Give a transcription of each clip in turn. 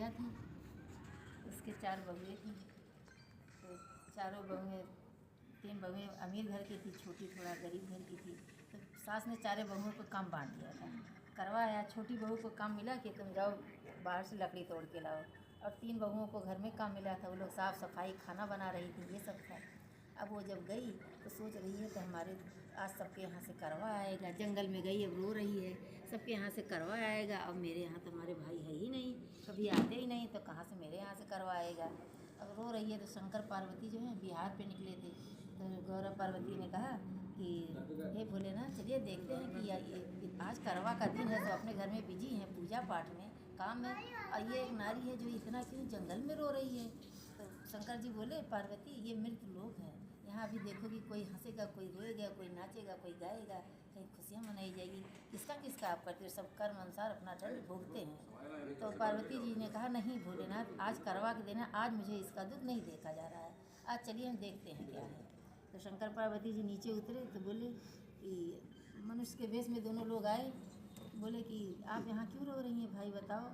भैया थी, उसके 4 बहुएँ थी। तो चारों बहुएँ, 3 बहुएँ अमीर घर की थी, छोटी थोड़ा गरीब घर की थी। तो सास ने 4 बहुओं को काम बांट दिया था, करवाया। छोटी बहू को काम मिला कि तुम जाओ बाहर से लकड़ी तोड़ के लाओ, और 3 बहुओं को घर में काम मिला था, वो लोग साफ़ सफाई खाना बना रही थी, ये सब था। अब वो जब गई तो सोच रही है कि हमारे आज सबके यहाँ से करवा आएगा। जंगल में गई, अब रो रही है, सबके यहाँ से करवा आएगा। अब मेरे यहाँ तो हमारे भाई है ही नहीं, कभी आते ही नहीं, तो कहाँ से मेरे यहाँ से करवा आएगा। अब रो रही है। तो शंकर पार्वती जो है बिहार पे निकले थे। तो गौरव पार्वती ने कहा कि हे भोलेनाथ, चलिए देखते हैं कि आज करवा का दिन है, तो अपने घर में बिजी हैं पूजा पाठ में, काम में, और ये एक नारी है जो इतना क्यों जंगल में रो रही है। तो शंकर जी बोले, पार्वती ये मृत लोग हैं, यहाँ भी देखोगी कोई हंसेगा, कोई रोएगा, कोई नाचेगा, कोई गाएगा, कहीं खुशियाँ मनाई जाएगी, किसका किसका आप करते हो, सब कर्म अनुसार अपना दंड भोगते हैं। तो पार्वती जी ने कहा, नहीं भोलेनाथ, आज करवा के दिन है, आज मुझे इसका दुख नहीं देखा जा रहा है, आज चलिए हम देखते हैं क्या है। तो शंकर पार्वती जी नीचे उतरे तो बोले कि मनुष्य के वेश में दोनों लोग आए, बोले कि आप यहाँ क्यों रो रही हैं भाई, बताओ।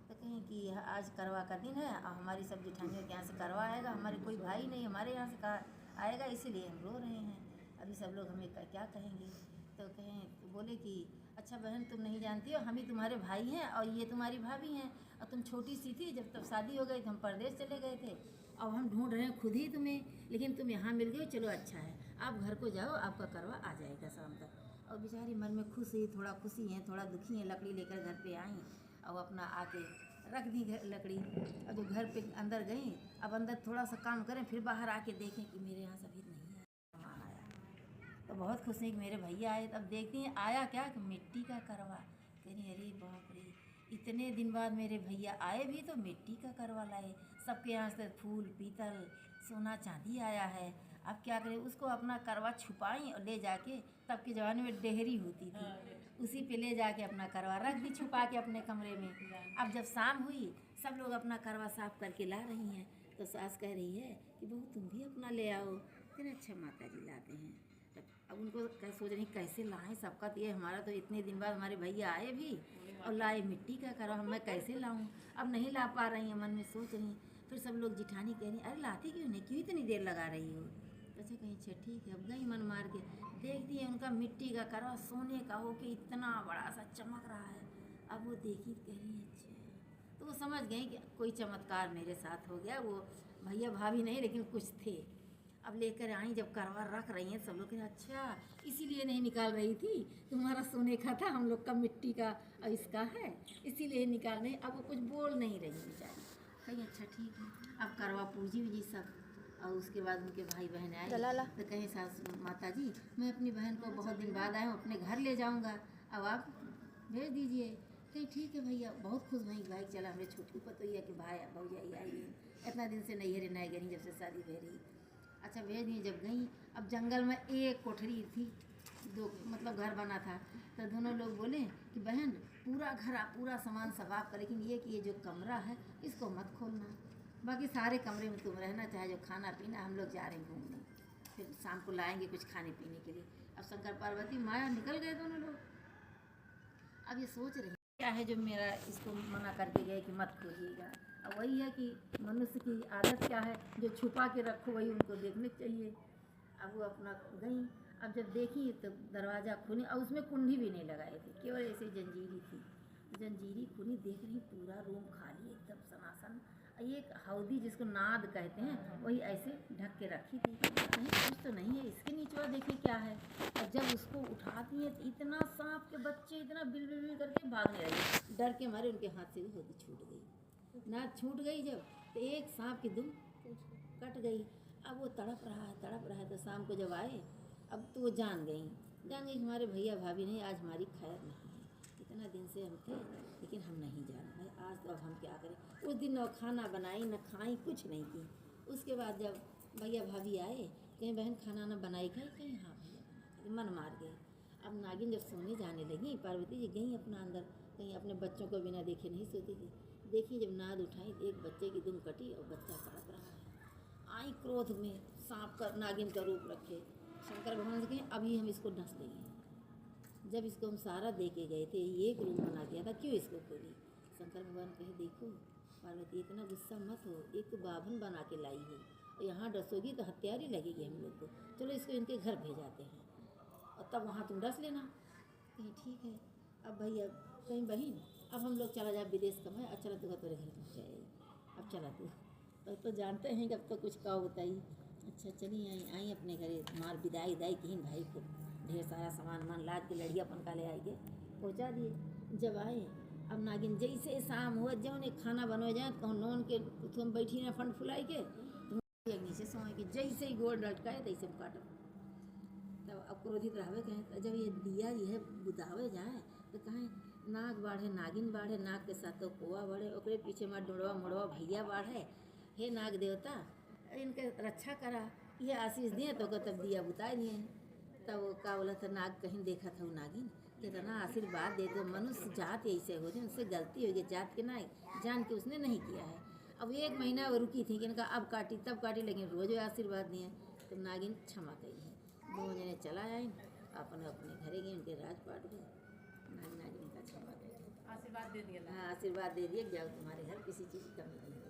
तो कहें कि आज करवा का दिन है और हमारी सब जेठानियों के यहाँ से करवा आएगा, हमारे कोई भाई नहीं हमारे यहाँ से आएगा, इसीलिए हम रो रहे हैं, अभी सब लोग हमें क्या कहेंगे। तो तो बोले कि अच्छा बहन, तुम नहीं जानती हो, हम ही तुम्हारे भाई हैं और ये तुम्हारी भाभी हैं, और तुम छोटी सी थी जब तब शादी हो गई तो हम परदेश चले गए थे, अब हम ढूंढ रहे हैं खुद ही तुम्हें, लेकिन तुम यहाँ मिल गए, चलो अच्छा है, आप घर को जाओ, आपका करवा आ जाएगा शाम तक। और बेचारी मन में खुशी, थोड़ा खुशी हैं, थोड़ा दुखी हैं, लकड़ी लेकर घर पे आई और अपना आके रख दी लकड़ी। और जो घर पे अंदर गई, अब अंदर थोड़ा सा काम करें, फिर बाहर आके देखें कि मेरे यहाँ सभी नहीं है, सामान आया। तो बहुत खुश हैं कि मेरे भैया आए। तब देखती हैं आया क्या कि मिट्टी का करवा। कह रही अरे बाप रे, इतने दिन बाद मेरे भैया आए भी तो मिट्टी का करवा लाए, सबके यहाँ से फूल पीतल सोना चांदी आया है, अब क्या करें। उसको अपना करवा छुपाई और ले जाके, तब के ज़माने में डेहरी होती थी, उसी पे ले जाके अपना करवा रख दी छुपा के अपने कमरे में। अब जब शाम हुई, सब लोग अपना करवा साफ करके ला रही हैं, तो सास कह रही है कि बहू तुम भी अपना ले आओ। फिर अच्छा माता जी लाते हैं। अब उनको सोच रही कैसे लाएं, सबका तो ये, हमारा तो इतने दिन बाद हमारे भैया आए भी और लाए मिट्टी का करवा, मैं कैसे लाऊं, अब नहीं ला पा रही हैं, मन में सोच रही। फिर सब लोग जिठानी कह रही अरे लाती क्यों नहीं, क्यों इतनी देर लगा रही हो। अच्छा कहीं अच्छा ठीक है। अब गई मन मार के, देखती है उनका मिट्टी का करवा सोने का हो के इतना बड़ा सा चमक रहा है। अब वो देखी कह रही अच्छा, तो वो समझ गई कि कोई चमत्कार मेरे साथ हो गया। वो भैया भाभी नहीं लेकिन कुछ थे। अब लेकर आई, जब करवा रख रही हैं, सब लोग कह अच्छा इसीलिए नहीं निकाल रही थी, तुम्हारा सोने का था, हम लोग का मिट्टी का और इसका है, इसीलिए निकाल नहीं। अब वो कुछ बोल नहीं रही बेचारी, कहीं अच्छा ठीक है। अब करवा पूजी जी सब, और उसके बाद उनके भाई बहन आए तो कहें सास माता जी, मैं अपनी बहन को बहुत दिन बाद आया हूँ, अपने घर ले जाऊँगा, अब आप भेज दीजिए। कहीं ठीक है भैया। बहुत खुश भई, भाई चला हमें छोटी पतोइया कि भाई भौजाई आई है, इतना दिन से नैहरे नहीं गई जब से शादी भे रही। अच्छा भेज दी। जब गई, अब जंगल में एक कोठरी थी, दो मतलब घर बना था, तो दोनों लोग बोले कि बहन पूरा घर पूरा सामान साफ कर, लेकिन ये कि ये जो कमरा है इसको मत खोलना, बाकी सारे कमरे में तुम रहना, चाहे जो खाना पीना, हम लोग जा रहे हैं घूमने, फिर शाम को लाएंगे कुछ खाने पीने के लिए। अब शंकर पार्वती माया निकल गए दोनों लोग। अब ये सोच रही क्या है जो मेरा इसको मना करके गए कि मत खोलिएगा। अब वही है कि मनुष्य की आदत क्या है, जो छुपा के रखो वही उनको देखने चाहिए। अब वो अपना गई, अब जब देखी तो दरवाज़ा खुली और उसमें कुंडी भी नहीं लगाए थे, केवल ऐसे जंजीरी थी। जंजीरी खुली, देख रही पूरा रूम खाली एकदम सनासन। एक हौदी जिसको नाद कहते हैं वही ऐसे ढक के रखी थी, नहीं कुछ तो नहीं है, इसके नीचे देखिए क्या है। और जब उसको उठाती है तो इतना सांप के बच्चे इतना बिल बिल बिल करके भागने लगे, डर के मारे उनके हाथ से हौदी छूट गई। नाद छूट गई जब, तो एक सांप की दुम कट गई। अब वो तड़प रहा है। तो शाम को जब आए, अब तो वो जान गई कि हमारे भैया भाभी नहीं, आज हमारी खैर नहीं है, इतना दिन से हम थे लेकिन हम नहीं जाना भाई, आज तो अब हम क्या करें। उस दिन न खाना बनाई न खाई, कुछ नहीं की। उसके बाद जब भैया भाभी आए, कहीं बहन खाना ना बनाई खाई, कहीं हाँ भैया बना खाई, मन मार गए। अब नागिन जब सोने जाने लगी, पार्वती जी गई अपना अंदर, कहीं अपने बच्चों को बिना देखे नहीं सोती थी। देखी जब नाद उठाई, एक बच्चे की दुम कटी और बच्चा तड़प रहा है। आई क्रोध में, सांप का नागिन का रूप रखे, शंकर भगवान से कहें अभी हम इसको नस देंगे। जब इसको हम सारा दे के गए थे, ये एक रूम बना दिया था, क्यों इसको खोली। शंकर भगवान कहे देखो पार्वती इतना गुस्सा मत हो, एक बाभन बना के लाई है और यहाँ डसोगी तो हत्यारी लगेगी हम लोग को, चलो इसको इनके घर भेजाते हैं और तब वहाँ तुम डस लेना। कहीं ठीक है। अब भाई अब कहीं बहन अब हम लोग चला जाए विदेश कमाए, अब चला तू तेरे घर पहुँचाएगी, अब चला तू तो जानते हैं कि अब तो कुछ का होता ही। अच्छा चली आई अपने घरे, मार विदाई दाई की भाई को ढेर सारा सामान मान लाद के लड़िया अपन का ले आएंगे पहुँचा दिए। जब आए अब नागिन जैसे शाम हुआ जो ने खाना बनवा जाए कहूँ नॉन के तुम बैठी ना फंड फुलाई के तुम नीचे सोए कि जैसे ही गोड़ लटकाए तैसे हम काटो। तब अब क्रोधित रहवे कहें जब ये दिया ये बुदावे जाए तो कहें नाग बाढ़े नागिन बाढ़े, नाग के साथ तो कौआ बढ़े, ओकरे पीछे मार डोड़वा मोड़वा भैया बाढ़े। हे नाग देवता इनके रक्षा करा, ये आशीष दिए तो तब दिया बुताए दिए। तब का बोला था नाग कहीं देखा था वो नागिन कितना आशीर्वाद दे दो, मनुष्य जात ऐसे हो जाए, उनसे गलती हो गई जात के ना जान के उसने नहीं किया है। अब 1 महीना वो रुकी थी कि इनका अब काटी तब काटी, लेकिन रोज आशीर्वाद दिए तो नागिन क्षमा कही है। 2 जने चला आए अपने अपने घरे गए, उनके राजपाट गए, नागिन का क्षमा कही, आशीर्वाद दे दिया। हाँ आशीर्वाद दे दिए, जाओ तुम्हारे घर किसी चीज़ की कमी नहीं।